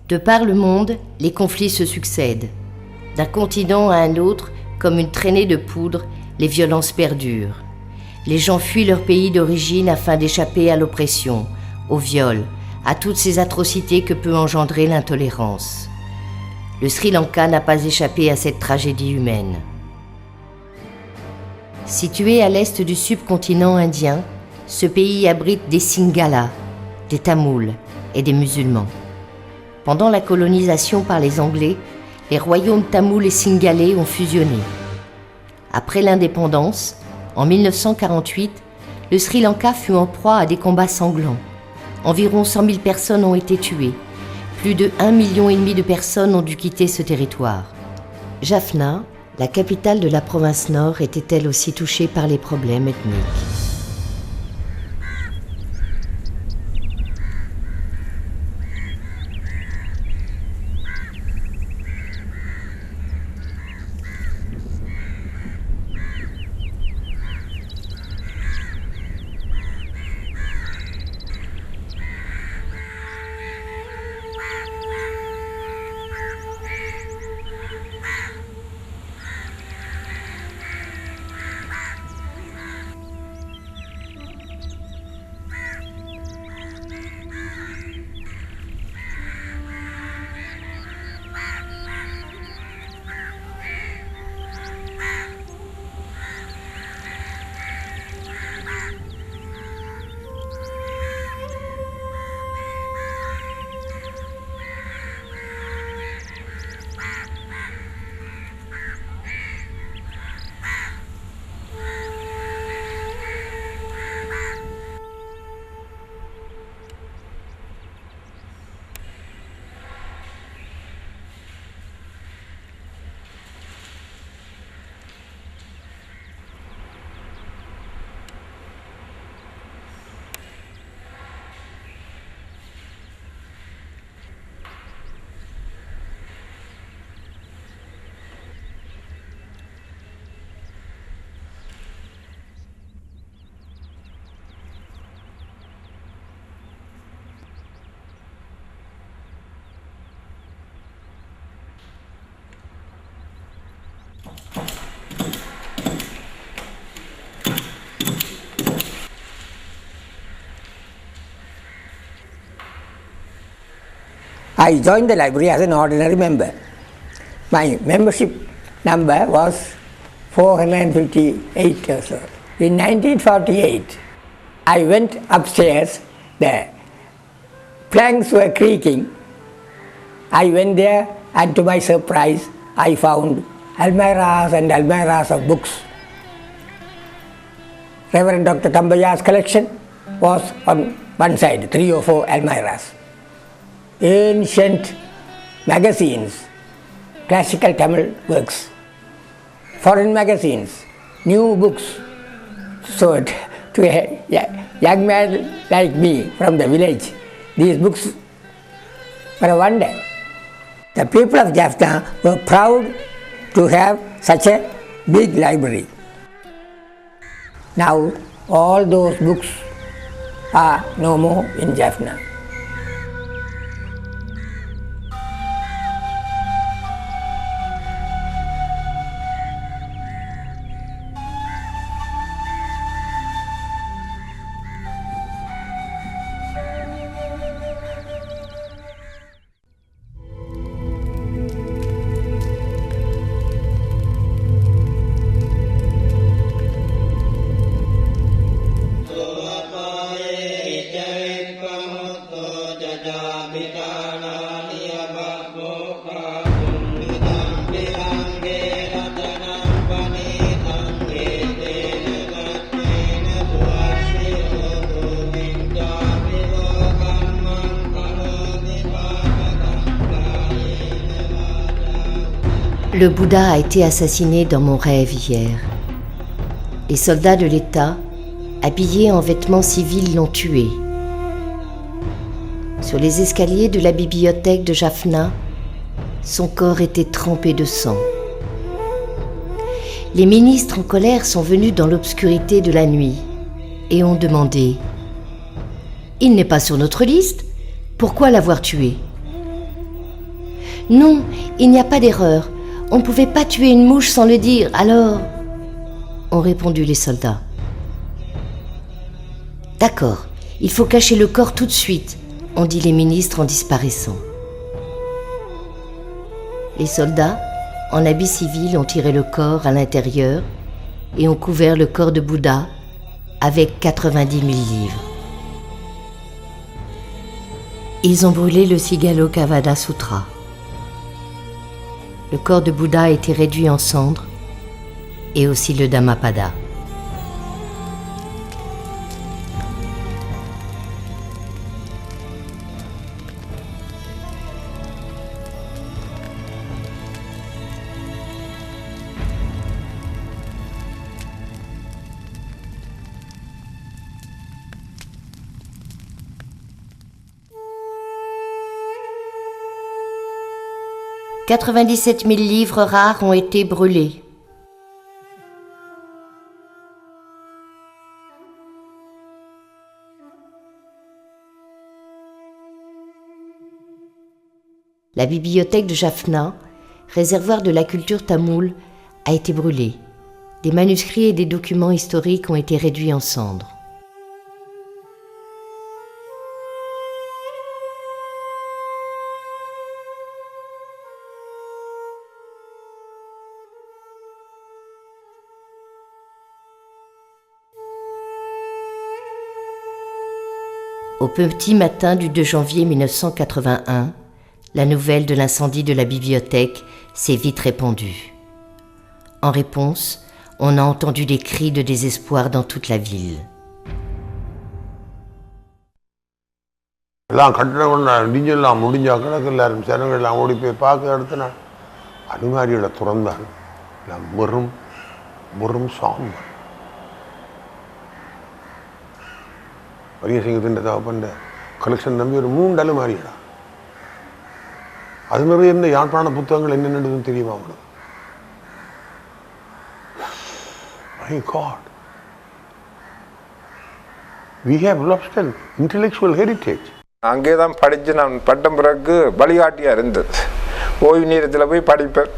De par le monde, les conflits se succèdent. D'un continent à un autre, comme une traînée de poudre, les violences perdurent. Les gens fuient leur pays d'origine afin d'échapper à l'oppression, au viol, à toutes ces atrocités que peut engendrer l'intolérance. Le Sri Lanka n'a pas échappé à cette tragédie humaine. Situé à l'est du subcontinent indien, ce pays abrite des Singalas, des Tamouls et des musulmans. Pendant la colonisation par les Anglais, les royaumes tamouls et singalais ont fusionné. Après l'indépendance, en 1948, le Sri Lanka fut en proie à des combats sanglants. Environ 100 000 personnes ont été tuées. Plus de 1,5 million de personnes ont dû quitter ce territoire. Jaffna, la capitale de la province nord, était elle aussi touchée par les problèmes ethniques. I joined the library as an ordinary member. My membership number was 458 or so. In 1948, I went upstairs, the planks were creaking. I went there, and to my surprise, I found almirahs and almirahs of books. Reverend Dr. Tambaya's collection was on one side, 3 or 4 almirahs. Ancient magazines, classical Tamil works, foreign magazines, new books. So to a young man like me from the village, these books were a wonder. The people of Jaffna were proud to have such a big library. Now all those books are no more in Jaffna. Le Bouddha a été assassiné dans mon rêve hier. Les soldats de l'État, habillés en vêtements civils, l'ont tué. Sur les escaliers de la bibliothèque de Jaffna, son corps était trempé de sang. Les ministres en colère sont venus dans l'obscurité de la nuit et ont demandé « Il n'est pas sur notre liste, pourquoi l'avoir tué ?» Non, il n'y a pas d'erreur. On ne pouvait pas tuer une mouche sans le dire, alors... ont répondu les soldats. D'accord, il faut cacher le corps tout de suite, ont dit les ministres en disparaissant. Les soldats, en habit civil, ont tiré le corps à l'intérieur et ont couvert le corps de Bouddha avec 90 000 livres. Ils ont brûlé le Sigalokkavada Sutra. Le corps de Bouddha a été réduit en cendres et aussi le Dhammapada. « 97 000 livres rares ont été brûlés. La bibliothèque de Jaffna, réservoir de la culture tamoule, a été brûlée. Des manuscrits et des documents historiques ont été réduits en cendres. Au petit matin du 2 janvier 1981, la nouvelle de l'incendie de la bibliothèque s'est vite répandue. En réponse, on a entendu des cris de désespoir dans toute la ville. எல்லாம் கட்டிடம் இடிஞ்செல்லாம் முடிஞ்சா கிடக்கு எல்லாரும் ஜனங்கள் எல்லாம் ஓடி போய் பார்க்க எடுத்தனா அனுமாரிகளை துறந்தாங்க எல்லாம் வெறும் சாம்பல் பரியசிங்கத்தின் தகப்பண்ட கலெக்ஷன் நம்பி ஒரு 3 அலுமாரிடா அது நிறைய இருந்த யாழ்ப்பாண புத்தகங்கள் என்னென்னு தெரியுமா அவங்களுக்கு? My God, we have lost an intellectual heritage. அங்கே தான் படித்து நான் பட்டம் பிறகு வழிகாட்டியாக இருந்தது. ஓய்வு நேரத்தில் போய் படிப்பேன்,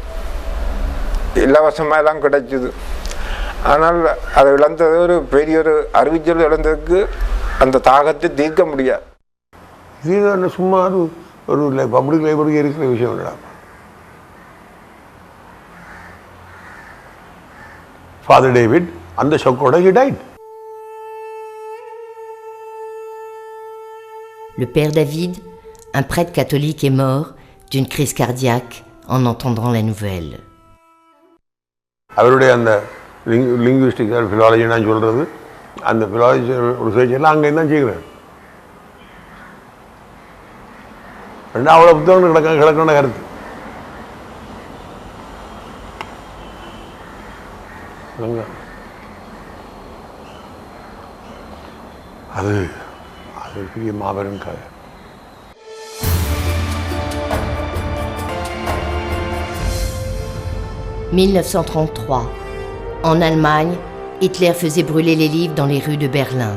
இலவசமாக எல்லாம் கிடைச்சிது. ஆனால் அதை இழந்தது ஒரு பெரிய ஒரு அறிவிச்சல் இழந்ததுக்கு அந்த தாகத்தை தீர்க்க முடியாது. இது சும்மா ஒரு பப்ளிக் லைப்ரரி இருக்கிற விஷயம் இல்லைடா. Father David, அந்த ஷோக்கோட he died. Le père David, un prêtre catholique, est mort d'une crise cardiaque en entendant la nouvelle. அவருடைய அந்த லிங்குவிஸ்டிக் ஃபிலாலஜி நான் சொல்கிறது, அந்த ஃபிலாலஜி ரிசர்ச் எல்லாம் அங்கே தான் செய்கிறேன். அவ்வளோ புத்தகம் கிடக்கிற கருத்து. அது பெரிய மாபெரும் கதை. « 1933. En Allemagne, Hitler faisait brûler les livres dans les rues de Berlin.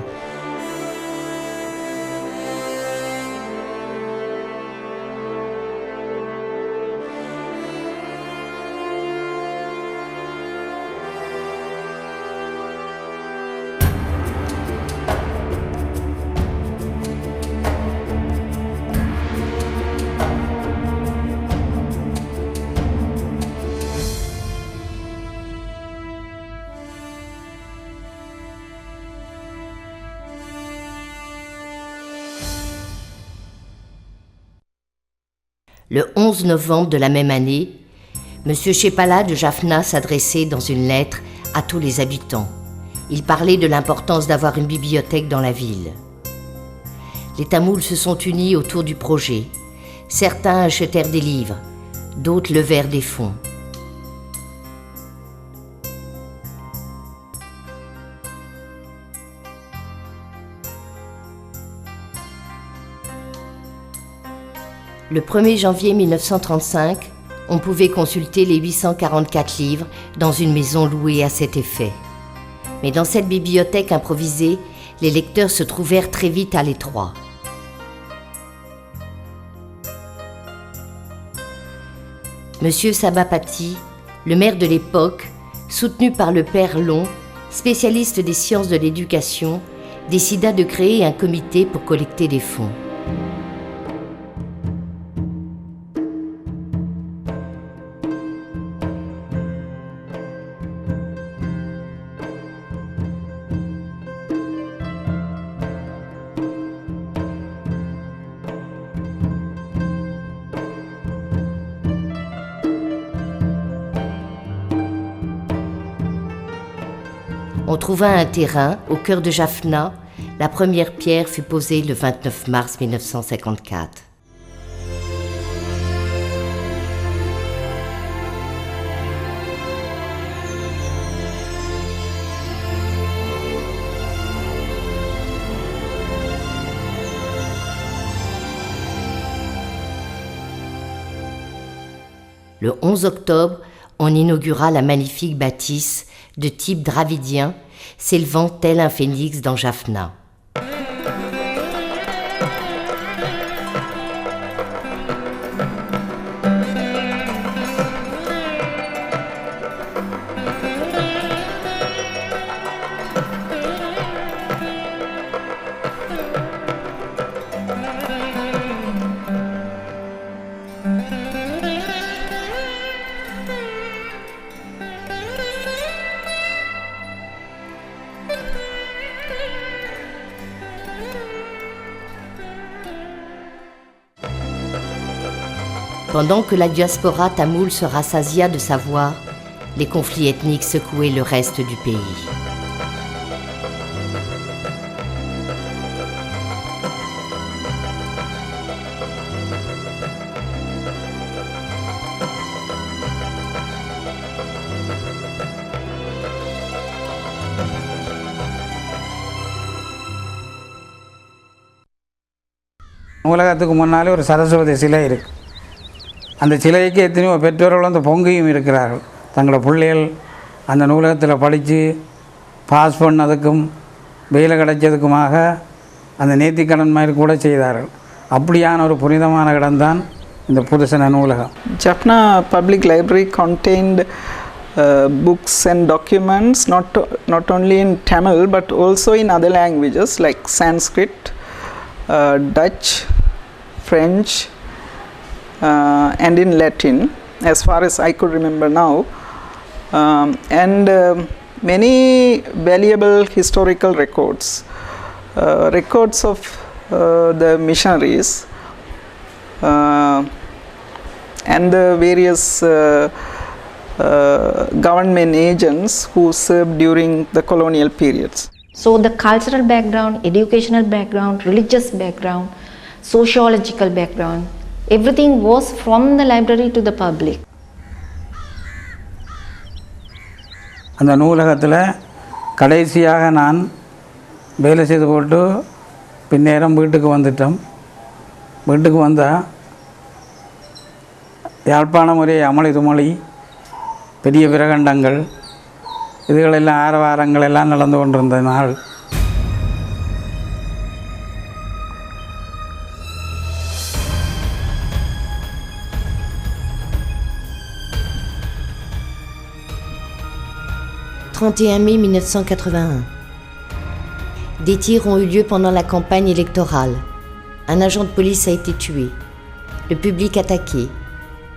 Le 11 novembre de la même année, M. Chepala de Jaffna s'adressait dans une lettre à tous les habitants. Il parlait de l'importance d'avoir une bibliothèque dans la ville. Les Tamouls se sont unis autour du projet. Certains achetèrent des livres, d'autres levèrent des fonds. Le 1er janvier 1935, on pouvait consulter les 844 livres dans une maison louée à cet effet. Mais dans cette bibliothèque improvisée, les lecteurs se trouvèrent très vite à l'étroit. Monsieur Sabapati, le maire de l'époque, soutenu par le père Long, spécialiste des sciences de l'éducation, décida de créer un comité pour collecter des fonds. On trouva un terrain au cœur de Jaffna. La première pierre fut posée le 29 mars 1954. Le 11 octobre, on inaugura la magnifique bâtisse de type dravidien, s'élevant tel un phénix dans Jaffna. Pendant que la diaspora tamoule se rassasia de savoir, les conflits ethniques secouaient le reste du pays. நூலகத்துக்கு முன்னாலே ஒரு சரஸ்வதி சிலை இருக்குது. அந்த சிலைக்கு எத்தனையோ பெற்றோர்கள் அந்த பொங்கியும் இருக்கிறார்கள். தங்களோட பிள்ளைகள் அந்த நூலகத்தில் படித்து பாஸ் பண்ணதுக்கும் வேலை கிடைச்சதுக்குமாக அந்த நேர்த்திக்கடன் மாதிரி கூட செய்தார்கள். அப்படியான ஒரு புனிதமான இடம்தான் இந்த புதுசன நூலகம். Jaffna Public Library contained books and documents not only in Tamil but also in other languages like Sanskrit, Dutch, French, and in Latin, as far as I could remember now, and many valuable historical records, records of the missionaries and the various government agents who served during the colonial periods. So the cultural background, educational background, religious background, sociological background, everything was from the library to the public. அந்த நூலகத்தில் கடைசியாக நான் வேலை செய்து போட்டு பின்னேரம் வீட்டுக்கு வந்துட்டோம். வீட்டுக்கு வந்தால் யாழ்ப்பாணம் ஒரே அமளி துமளி, பெரிய பிரகண்டங்கள், இதுகளெல்லாம் ஆரவாரங்கள் எல்லாம் நடந்து கொண்டிருந்த நாள். « 31 mai 1981. Des tirs ont eu lieu pendant la campagne électorale. Un agent de police a été tué. Le public attaqué.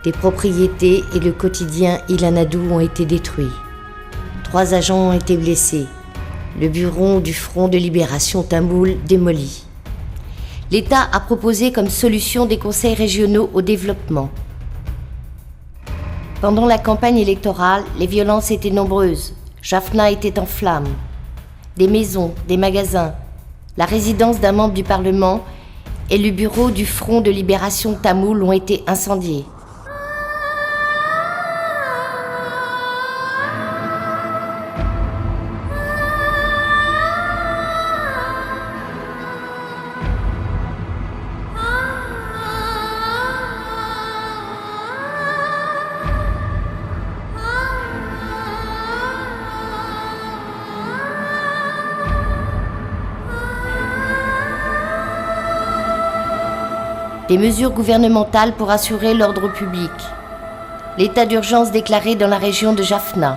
Des propriétés et le quotidien Ilanadou ont été détruits. 3 agents ont été blessés. Le bureau du Front de Libération Tamoul démoli. L'État a proposé comme solution des conseils régionaux au développement. Pendant la campagne électorale, les violences étaient nombreuses. Jaffna était en flammes. Des maisons, des magasins, la résidence d'un membre du Parlement et le bureau du Front de Libération Tamoul ont été incendiés. Des mesures gouvernementales pour assurer l'ordre public. l'état d'urgence déclaré dans la région de Jaffna.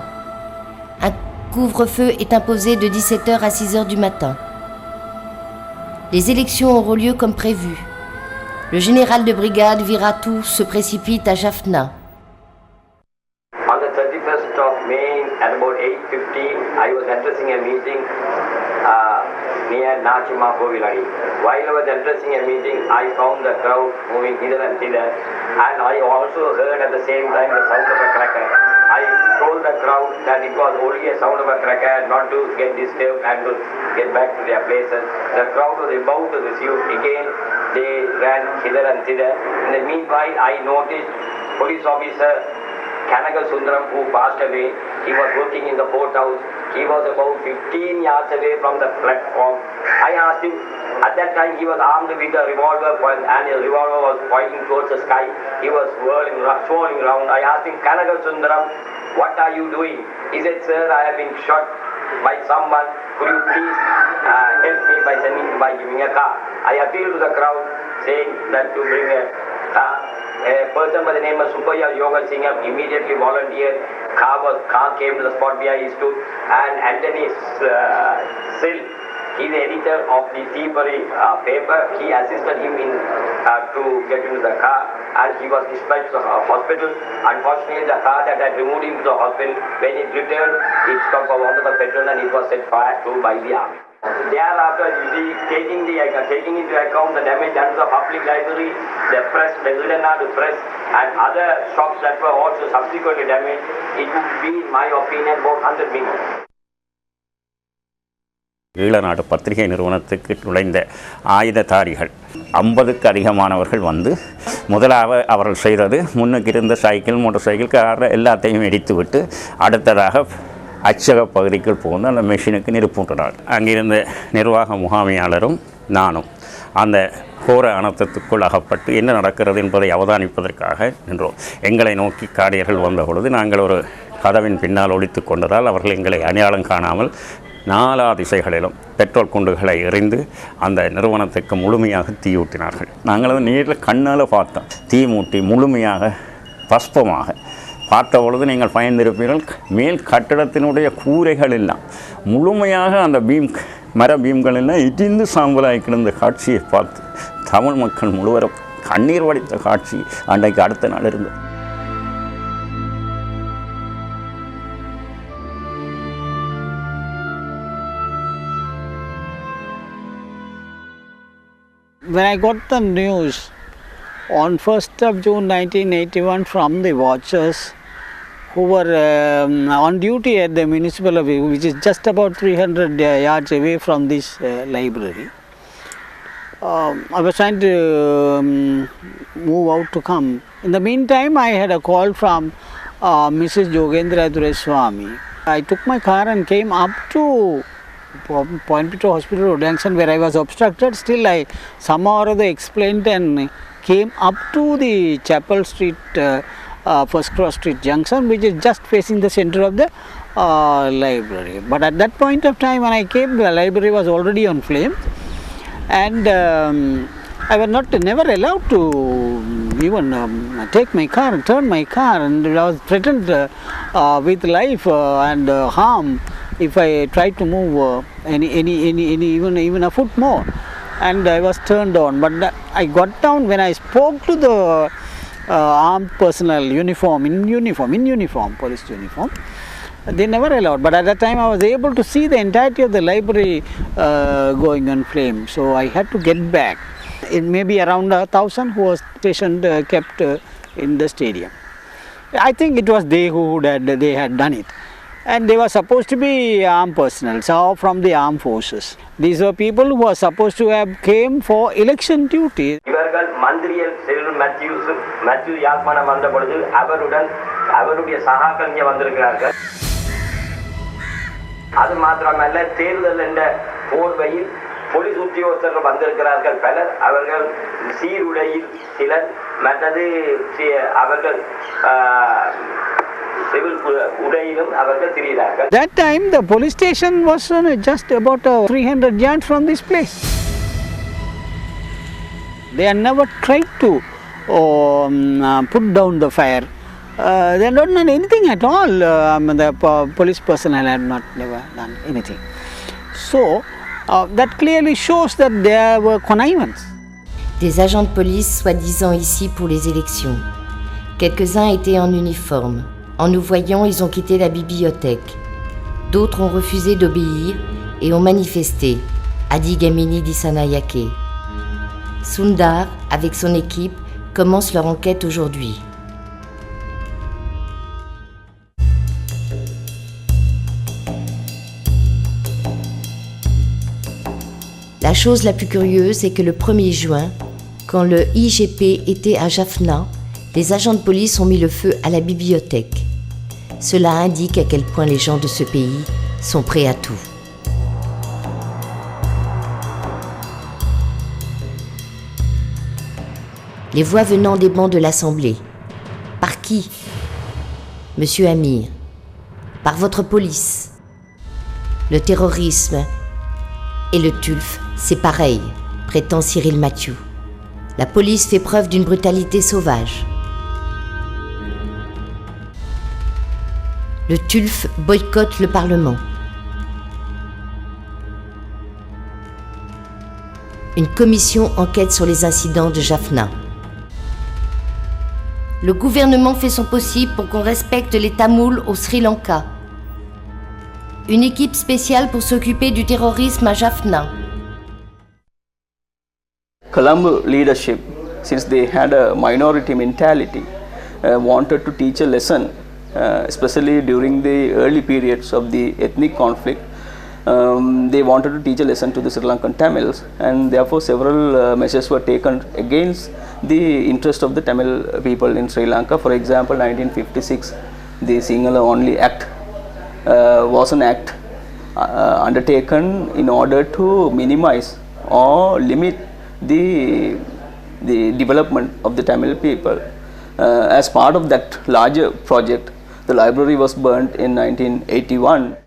Un couvre-feu est imposé de 17h à 6h du matin. Les élections auront lieu comme prévu. Le général de brigade Viratu se précipite à Jaffna. On the 31st of May at about 8:15, I was addressing a meeting near Nachima Koviladi. While I was addressing a meeting, I found the crowd moving hither and thither, and I also heard at the same time the sound of a cracker. I told the crowd that it was only a sound of a cracker, not to get disturbed and to get back to their places. The crowd was about to receive. Again, they ran hither and thither. In the meanwhile, I noticed police officer Kanaga Sundaram, who passed away. He was working in the courthouse. He was about 15 yards away from the platform. I asked him, at that time he was armed with a revolver and his revolver was pointing towards the sky. He was swirling around. I asked him, Kanaga Sundaram, what are you doing? He said, sir, I have been shot by someone. Could you please help me by giving a car? I appealed to the crowd saying that to bring a person by the name of Subhaya Yoga Singham immediately volunteered. Car came to the spot where he stood, and Anthony Sill, he's the editor of the Teepery paper. He assisted him in to get into the car, and he was dispatched to the hospital. Unfortunately, the car that had removed him to the hospital, when it returned, it stopped for want of a petrol and it was set fire to by the army. Thereafter, taking into account the damage done to the public library, the press, the Ulanadu press, and other shops that were also subsequently damaged, it would be, in my opinion, about 100 million. ஈழநாடு பத்திரிகை நிறுவனத்துக்கு நுழைந்த ஆயுததாரிகள் 50க்கு அதிகமானவர்கள் வந்து முதலாக அவர்கள் செய்தது முன்னுக்கு இருந்த சைக்கிள், மோட்டார் சைக்கிள், கார் எல்லாத்தையும் எரித்துவிட்டு அடுத்ததாக அச்சக பகுதிக்குள் புகுந்து அந்த மெஷினுக்கு நெருப்பூட்டினார். அங்கிருந்த நிர்வாக முகாமையாளரும் நானும் அந்த கோர அனர்த்தத்துக்குள் அகப்பட்டு என்ன நடக்கிறது என்பதை அவதானிப்பதற்காக நின்றோம். எங்களை நோக்கி காடியர்கள் வந்த பொழுது நாங்கள் ஒரு கதவின் பின்னால் ஒளித்து கொண்டதால் அவர்கள் எங்களை அடையாளம் காணாமல் 4 திசைகளிலும் பெட்ரோல் குண்டுகளை எறிந்து அந்த நிறுவனத்துக்கு முழுமையாக தீயூட்டினார்கள். நாங்கள் அதை நேரில் கண்ணால் பார்த்தோம். தீ மூட்டி முழுமையாக பஸ்பமாக பார்த்த பொழுது நீங்கள் பயந்திருப்பீர்கள். மேல் கட்டடத்தினுடைய கூரைகள் எல்லாம் முழுமையாக அந்த மர பீம்கள் எல்லாம் இடிந்து சாம்பலாகி கிடந்த காட்சியை பார்த்து தமிழ் மக்கள் முழுவதும் கண்ணீர் வடித்த காட்சி அன்றைக்கு அடுத்த நாள் இருந்தது. When I got the news on 1st of June 1981 from the watchers who were on duty at the municipal office, which is just about 300 yards away from this library, I was trying to move out to come. In the meantime, I had a call from Mrs. Jogendra Dureswamy. I took my car and came up to Point Petro Hospital, Junction, where I was obstructed. Still, I somehow or other explained and came up to the Chapel Street, First Cross Street Junction, which is just facing the center of the library. But at that point of time, when I came, the library was already on flame, and I was never allowed to even take my car, turn my car, and I was threatened with life and harm if I tried to move even a foot more. And I was turned on. But I got down when I spoke to the armed personnel, police uniform. They never allowed. But at that time, I was able to see the entirety of the library going on flame. So I had to get back. It may be around 1,000 who was stationed, kept in the stadium. I think it was they had done it. And they were supposed to be armed personnel, so from the armed forces. These were people who were supposed to have came for election duty. இவர்கள் மந்திரியல் செல்வன் மேத்யூ யாழ்ப்பாணம் வந்த பொழுது அவருடைய சகாக்கள் இங்கே வந்திருக்கிறார்கள். அது மாத்திரமல்ல, தேர்தல் என்ற போர்வையில் போலீஸ் உத்தியோகஸ்தர்கள் வந்திருக்கிறார்கள் பலர். அவர்கள் சீருடையில் சிலர், மற்றது அவர்கள் That time the police station was just about 300 yards from this place. They had never tried to put down the fire they don't done anything at all. The police personnel have never done anything. So that clearly shows that there were connivance. Des agents de police soi-disant ici pour les élections. Quelques-uns étaient en uniforme. En nous voyant, ils ont quitté la bibliothèque. D'autres ont refusé d'obéir et ont manifesté, a dit Gamini Dissanayake. Sundar, avec son équipe, commence leur enquête aujourd'hui. La chose la plus curieuse est que le 1er juin, quand le IGP était à Jaffna, les agents de police ont mis le feu à la bibliothèque. Cela indique à quel point les gens de ce pays sont prêts à tout. Les voix venant des bancs de l'Assemblée. Par qui? Monsieur Amir. Par votre police. Le terrorisme et le TULF, c'est pareil, prétend Cyril Mathieu. La police fait preuve d'une brutalité sauvage. Le TULF boycotte le Parlement. Une commission enquête sur les incidents de Jaffna. Le gouvernement fait son possible pour qu'on respecte les Tamouls au Sri Lanka. Une équipe spéciale pour s'occuper du terrorisme à Jaffna. Colombo leadership, since they had a minority mentality, wanted to teach a lesson, especially during the early periods of the ethnic conflict. They wanted to teach a lesson to the Sri Lankan Tamils, and therefore several measures were taken against the interest of the Tamil people in Sri Lanka. For example, 1956, the Sinhala Only Act was an act undertaken in order to minimize or limit the development of the Tamil people. As part of that larger project, the library was burnt in 1981.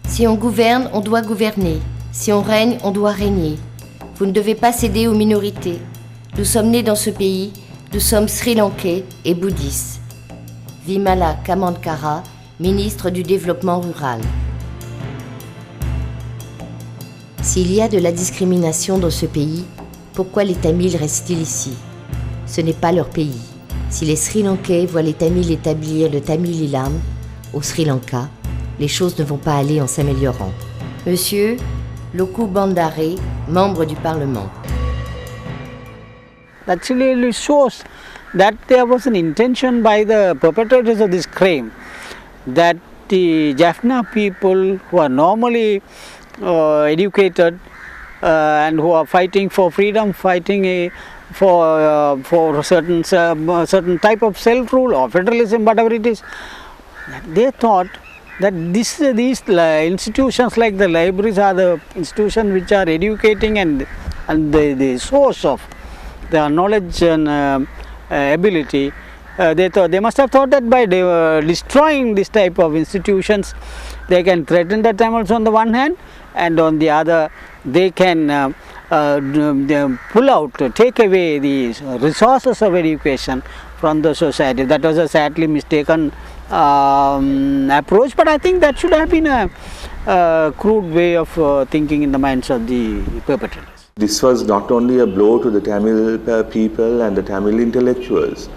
Si on gouverne, on doit gouverner. Si on règne, on doit régner. Vous ne devez pas céder aux minorités. Nous sommes nés dans ce pays, nous sommes sri-lankais et bouddhistes. Vimala Kamantkara, ministre du Développement rural. S'il y a de la discrimination dans ce pays, pourquoi les Tamils restent-ils ici? Ce n'est pas leur pays. Si les Sri Lankais voient les Tamils établir le Tamil Eelam au Sri Lanka, les choses ne vont pas aller en s'améliorant. Monsieur Lokku Bandare, membre du Parlement. That clearly shows that there was an intention by the perpetrators of this crime that the Jaffna people who are normally educated and who are fighting for freedom, fighting for certain type of self-rule or federalism, whatever it is, they thought that these institutions like the libraries are the institutions which are educating and the source of their knowledge and ability. They must have thought that by destroying this type of institutions, they can threaten the Tamils on the one hand, and on the other, they can pull out, take away the resources of education from the society. That was a sadly mistaken approach, but I think that should have been a crude way of thinking in the minds of the perpetrators. This was not only a blow to the Tamil people and the Tamil intellectuals,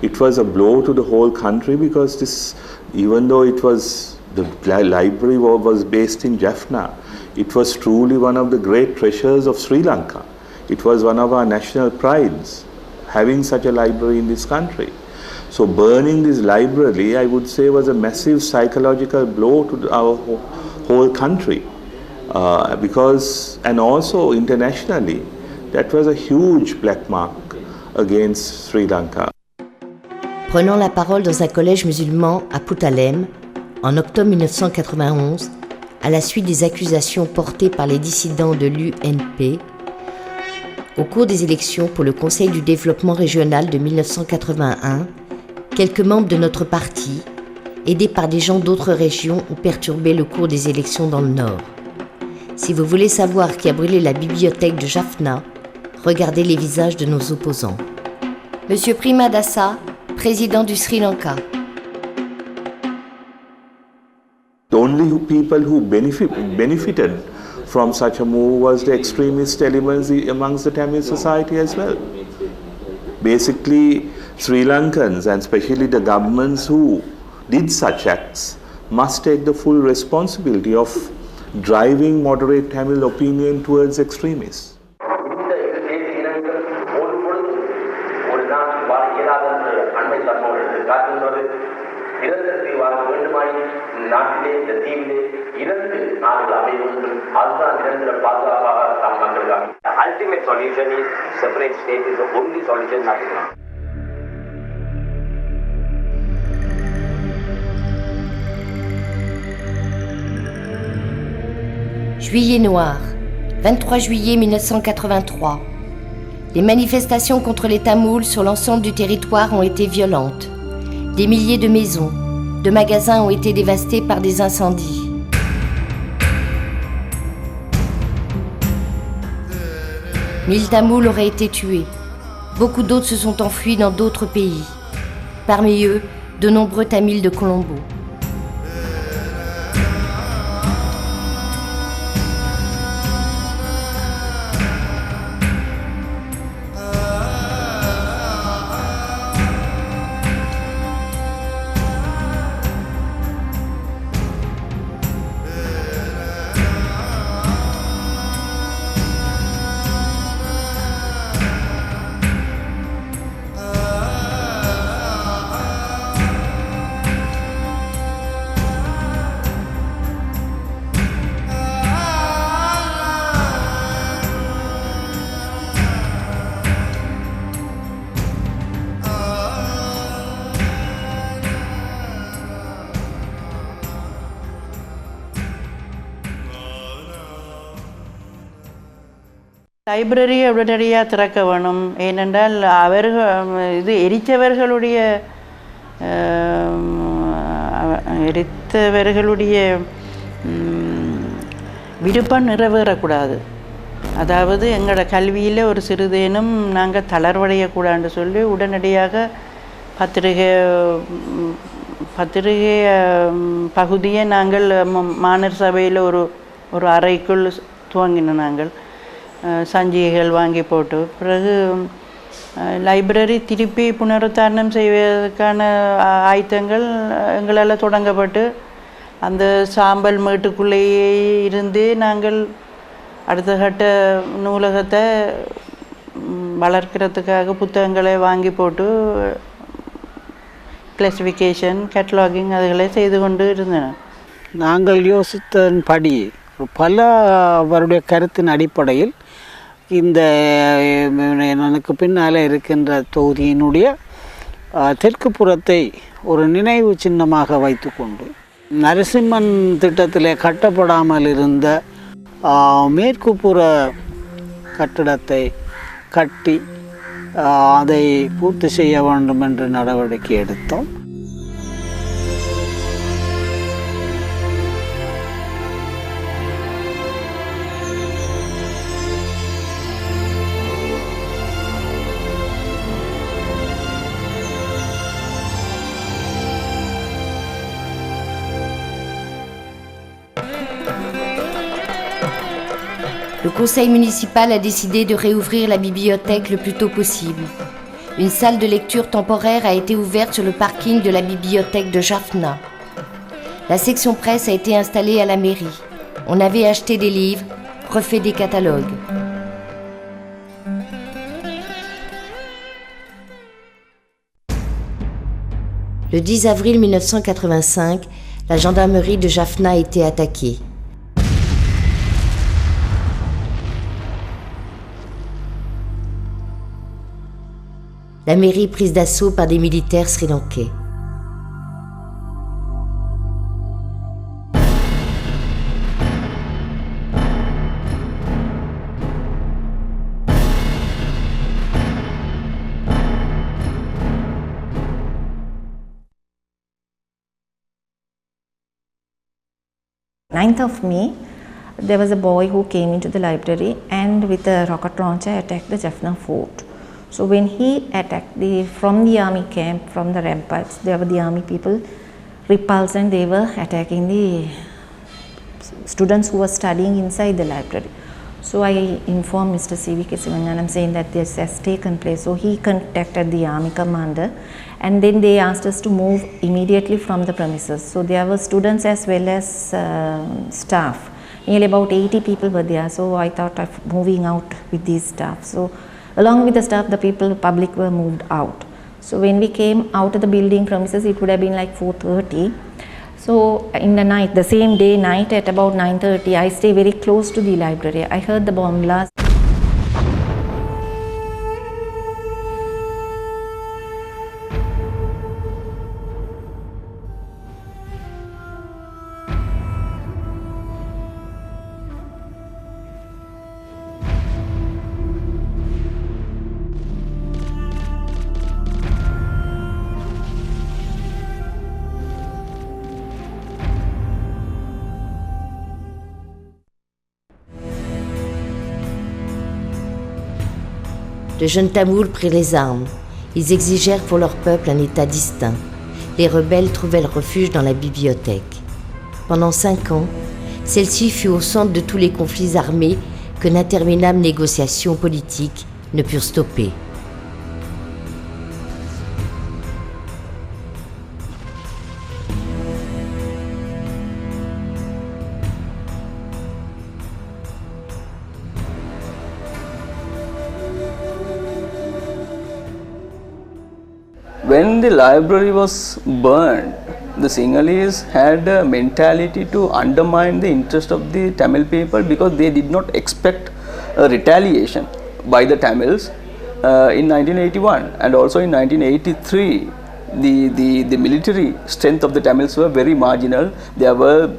it was a blow to the whole country, because this, even though it was, the library was based in Jaffna, it was truly one of the great treasures of Sri Lanka. It was one of our national prides, having such a library in this country. So burning this library, I would say, was a massive psychological blow to our whole country. Because, and also internationally, that was a huge black mark against Sri Lanka. Prenant la parole dans un collège musulman à Putalem, en octobre 1991, à la suite des accusations portées par les dissidents de l'UNP, au cours des élections pour le Conseil du développement régional de 1981, quelques membres de notre parti, aidés par des gens d'autres régions, ont perturbé le cours des élections dans le Nord. Si vous voulez savoir qui a brûlé la bibliothèque de Jaffna, regardez les visages de nos opposants. Monsieur Primadasa, président du Sri Lanka. The only people who benefited from such a move was the extremist elements amongst the Tamil society as well. Basically, Sri Lankans and especially the governments who did such acts must take the full responsibility of driving moderate Tamil opinion towards extremists. The ultimate solution is separate state is the only solution, nothing else. Juillet noir, 23 juillet 1983. Les manifestations contre les Tamouls sur l'ensemble du territoire ont été violentes. Des milliers de maisons, de magasins ont été dévastés par des incendies. 1000 Tamouls auraient été tués. Beaucoup d'autres se sont enfuis dans d'autres pays. Parmi eux, de nombreux Tamils de Colombo. Library உடனடியாக திறக்க வேணும். ஏனென்றால் எரித்தவர்களுடைய விருப்பம் நிறைவேறக்கூடாது. அதாவது எங்களோட கல்வியில் ஒரு சிறிதேனும் நாங்கள் தளர்வடையக்கூடாதுன்னு சொல்லி உடனடியாக பத்திரிகை பகுதியை நாங்கள் மாநகர சபையில் ஒரு அறைக்குள் துவங்கினோம். நாங்கள் சஞ்சிகைகள் வாங்கி போட்டு பிறகு லைப்ரரி திருப்பி புனருத்தாரணம் செய்வதற்கான ஆயத்தங்கள் எங்களால் தொடங்கப்பட்டு அந்த சாம்பல் மேட்டுக்குள்ளேயே இருந்து நாங்கள் அடுத்த கட்ட நூலகத்தை வளர்க்கிறதுக்காக புத்தகங்களை வாங்கி போட்டு கிளாசிஃபிகேஷன் கேட்டலாகிங் அதுகளை செய்து கொண்டு இருந்தன. நாங்கள் யோசித்தன்படி பல அவருடைய கருத்தின் அடிப்படையில் இந்த எனக்கு பின்னால் இருக்கின்ற தொகுதியினுடைய தெற்கு புறத்தை ஒரு நினைவு சின்னமாக வைத்துக்கொண்டு நரசிம்மன் திட்டத்தில் கட்டப்படாமல் இருந்த மேற்குப்புற கட்டிடத்தை கட்டி அதை பூர்த்தி செய்ய வேண்டும் என்று நடவடிக்கை எடுத்தோம். Le conseil municipal a décidé de réouvrir la bibliothèque le plus tôt possible. Une salle de lecture temporaire a été ouverte sur le parking de la bibliothèque de Jaffna. La section presse a été installée à la mairie. On avait acheté des livres, refait des catalogues. Le 10 avril 1985, la gendarmerie de Jaffna a été attaquée. La mairie prise d'assaut par des militaires sri-lankais. Of May, there was a boy who came into the library and with a rocket launcher attacked the Jaffna fort. So when he attacked from the army camp, from the ramparts, there were the army people repulsed and they were attacking the students who were studying inside the library. So I informed Mr. C.V. Kesivanjanam saying that this has taken place. So he contacted the army commander and then they asked us to move immediately from the premises. So there were students as well as staff. Nearly about 80 people were there. So I thought of moving out with these staff. So along with the staff, the people, public were moved out. So when we came out of the building premises, it would have been like 4:30. So in the night, the same day night at about 9:30, I stay very close to the library. I heard the bomb blast. De jeunes Tamouls prirent les armes. Ils exigèrent pour leur peuple un État distinct. Les rebelles trouvaient le refuge dans la bibliothèque. Pendant 5 ans, celle-ci fut au centre de tous les conflits armés que d'interminables négociations politiques ne purent stopper. When the library was burned, the Sinhalese had a mentality to undermine the interest of the Tamil people because they did not expect a retaliation by the Tamils in 1981 and also in 1983. The military strength of the Tamils were very marginal. There were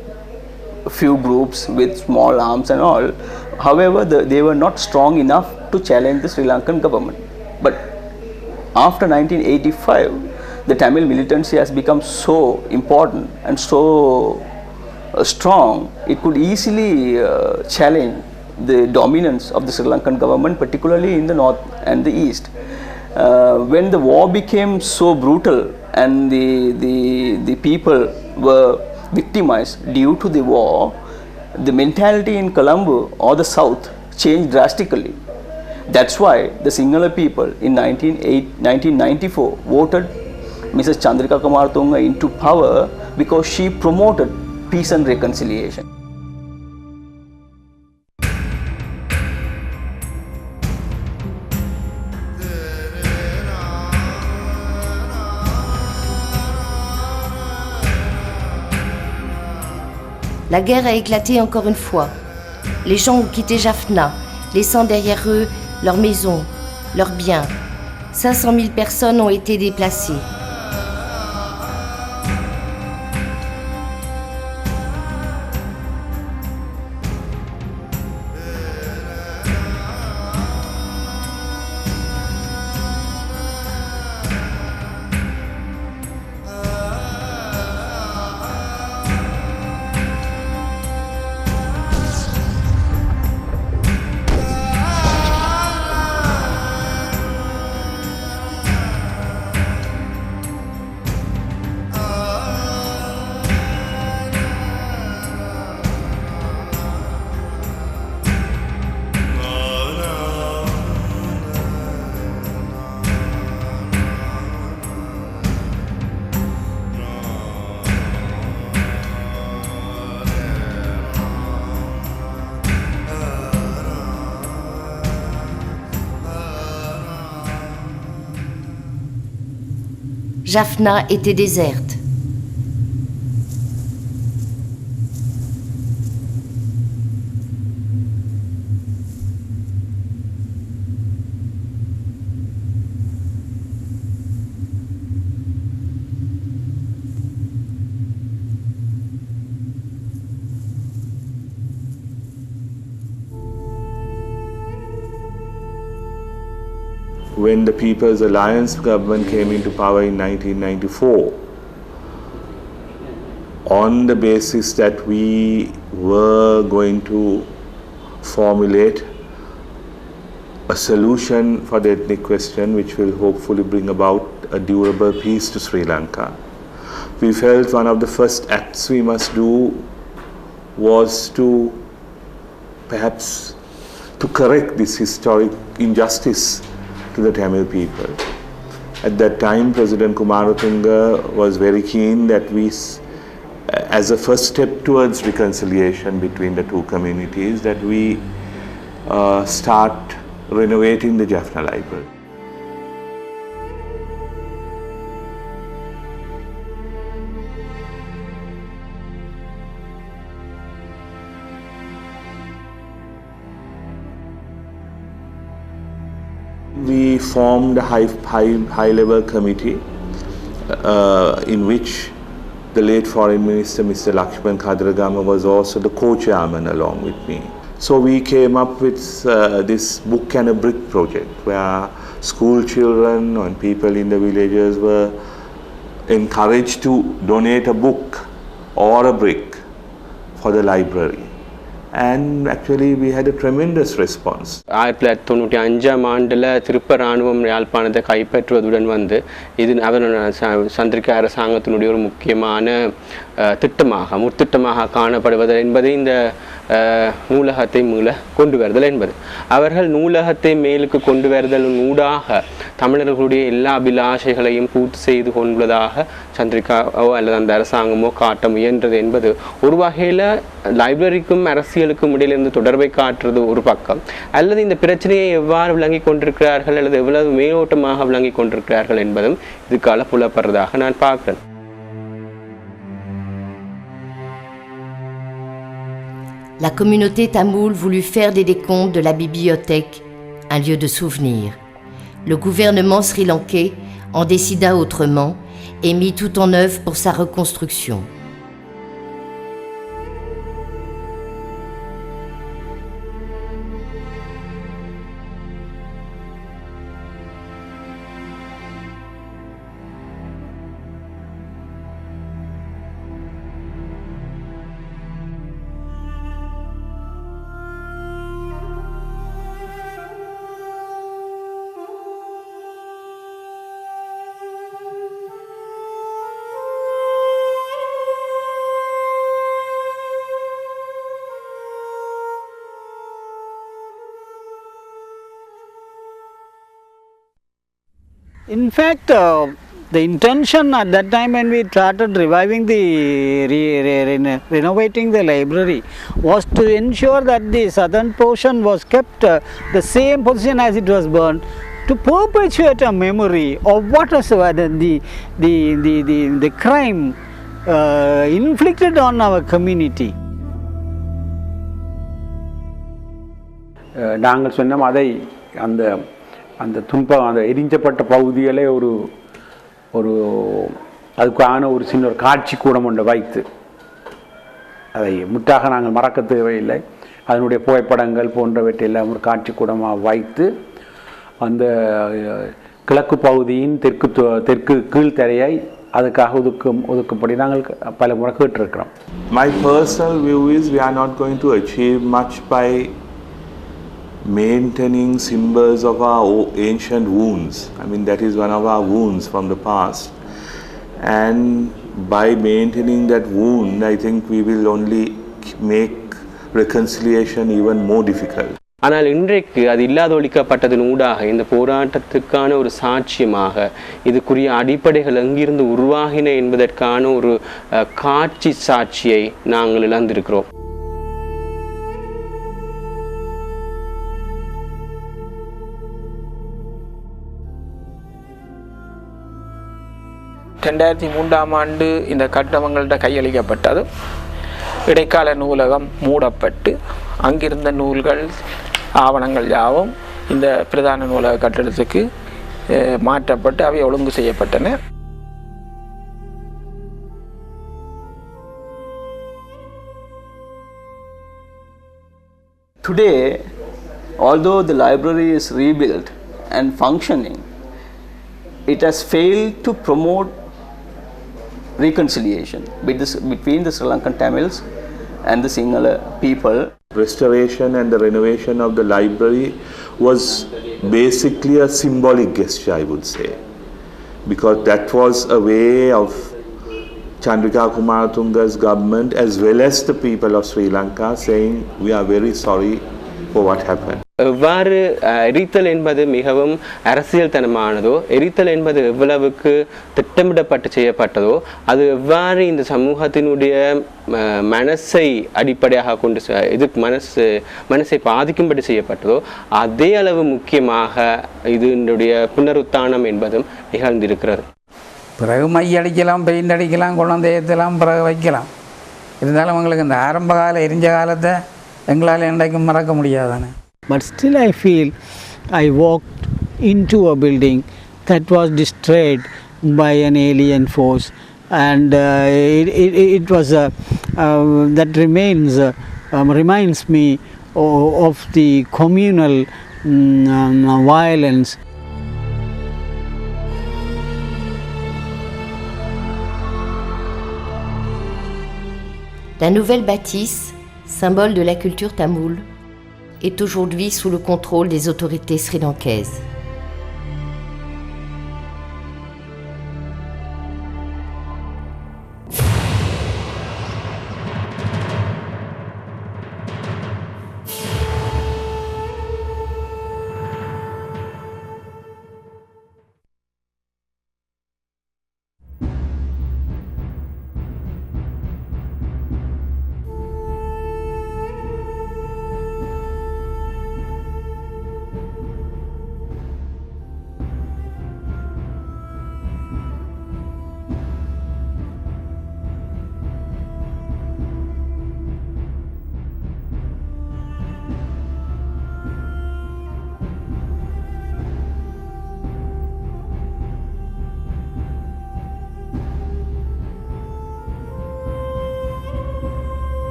a few groups with small arms and all. However, they were not strong enough to challenge the Sri Lankan government. But after 1985, the Tamil militancy has become so important and so strong, it could easily challenge the dominance of the Sri Lankan government, particularly in the north and the east. When the war became so brutal and the people were victimized due to the war, the mentality in Colombo or the south changed drastically. That's why the Sinhala people in 1994 voted Mrs. Chandrika Kumartunga into power because she promoted peace and reconciliation. La guerre a éclaté encore une fois. Les gens ont quitté Jaffna, laissant derrière eux leurs maisons, leurs biens. 500 000 personnes ont été déplacées. Jaffna était déserte. When the People's Alliance government came into power in 1994, on the basis that we were going to formulate a solution for the ethnic question which will hopefully bring about a durable peace to Sri Lanka. We felt one of the first acts we must do was to perhaps to correct this historic injustice to the Tamil people. At that time, President Kumaratunga was very keen that we, as a first step towards reconciliation between the two communities, that we start renovating the Jaffna Library. We formed a high-level committee in which the late Foreign Minister Mr. Lakshman Kadragama was also the co-chairman along with me. So we came up with this book and a brick project where school children and people in the villages were encouraged to donate a book or a brick for the library. And actually we had a tremendous response. 1995 ஆண்டில் திருப்ப இராணுவம் யாழ்ப்பாணத்தை கைப்பற்றுவதுடன் வந்து இது சந்திரிகா அரசாங்கத்தினுடைய ஒரு முக்கியமான திட்டமாக முற்திட்டமாக காணப்படுவது என்பது இந்த நூலகத்தை மேலே கொண்டு வருதல் என்பது. அவர்கள் நூலகத்தை மேலுக்கு கொண்டு வருதல் ஊடாக தமிழர்களுடைய எல்லா அபிலாஷைகளையும் பூர்த்தி செய்து கொள்வதாக சந்திரிகாவோ அல்லது அந்த அரசாங்கமோ காட்ட முயன்றது என்பது ஒரு வகையில் லைப்ரரிக்கும் அரசியலுக்கும் இடையிலிருந்து தொடர்பை காட்டுறது ஒரு பக்கம், அல்லது இந்த பிரச்சனையை எவ்வாறு விளங்கி கொண்டிருக்கிறார்கள் அல்லது எவ்வளவு மேலோட்டமாக விளங்கி கொண்டிருக்கிறார்கள் என்பதும் இதுக்கால புலப்படுறதாக நான் பார்க்கிறேன். La communauté tamoule voulut faire des décomptes de la bibliothèque un lieu de souvenir. Le gouvernement sri-lankais en décida autrement et mit tout en œuvre pour sa reconstruction. In fact, the intention at that time when we started reviving the renovating the library was to ensure that the southern portion was kept the same position as it was burned, to perpetuate a memory of what was the crime inflicted on our community. நாங்கள் சொன்னோம் அதை அந்த துன்பம் அந்த எரிஞ்சப்பட்ட பகுதிகளே ஒரு அதுக்கான ஒரு சின்ன ஒரு காட்சி கூடம் ஒன்று வைத்து அதை முற்றாக நாங்கள் மறக்க தேவையில்லை. அதனுடைய புகைப்படங்கள் போன்றவற்றையெல்லாம் ஒரு காட்சி கூடமாக வைத்து அந்த கிழக்கு பகுதியின் தெற்கு கீழ்த்தரையை அதுக்காக ஒதுக்கப்படி நாங்கள் பல முறை கேட்டிருக்கிறோம். My personal view is we are not going to achieve much by maintaining symbols of our ancient wounds. I mean, that is one of our wounds from the past, and by maintaining that wound, I think we will only make reconciliation even more difficult. ஆனால் இன்றைக்கு அது இல்லாதொழிக்கப்பட்டதன் ஊடாக இந்த போராட்டத்துக்கான ஒரு சாட்சியமாக இதுக்குரிய அடிப்படைகள் எங்கிருந்து உருவாகின என்பதற்கான ஒரு காட்சி சாட்சியை நாங்கள் இழந்திருக்கிறோம். ஆண்டு இந்த கட்டடங்கள்ட்ட கையளிக்கப்பட்டது. இடைக்கால நூலகம் மூடப்பட்டு அங்கிருந்த நூல்கள் ஆவணங்கள் யாவும் இந்த பிரதான நூலக கட்டடத்துக்கு மாற்றப்பட்டு அவை ஒழுங்கு செய்யப்பட்டன. Today, although the library is rebuilt and functioning, it has failed to promote reconciliation between the Sri Lankan Tamils and the Sinhala people. Restoration and the renovation of the library was basically a symbolic gesture, I would say, because that was a way of Chandrika Kumaratunga's government as well as the people of Sri Lanka saying we are very sorry for what happened. எவ்வாறு எரித்தல் என்பது மிகவும் அரசியல் தனமானதோ, எரித்தல் என்பது எவ்வளவுக்கு திட்டமிடப்பட்டு செய்யப்பட்டதோ, அது எவ்வாறு இந்த சமூகத்தினுடைய மனசை அடிப்படையாக கொண்டு இதுக்கு மனசை பாதிக்கும்படி செய்யப்பட்டதோ அதே அளவு முக்கியமாக இதனுடைய புனருத்தானம் என்பதும் நிகழ்ந்திருக்கிறது. பிறகு மை அடிக்கலாம், பெயிண்ட் அடிக்கலாம், குழந்தை ஏற்றலாம், பிறகு வைக்கலாம். இருந்தாலும் அவங்களுக்கு இந்த ஆரம்ப கால எரிஞ்ச காலத்தை எங்களால் என்றைக்கும் மறக்க முடியாதானே. But still I feel I walked into a building that was destroyed by an alien force, and it was that reminds me of the communal violence. La nouvelle bâtisse, symbole de la culture tamoule, est aujourd'hui sous le contrôle des autorités sri-lankaises.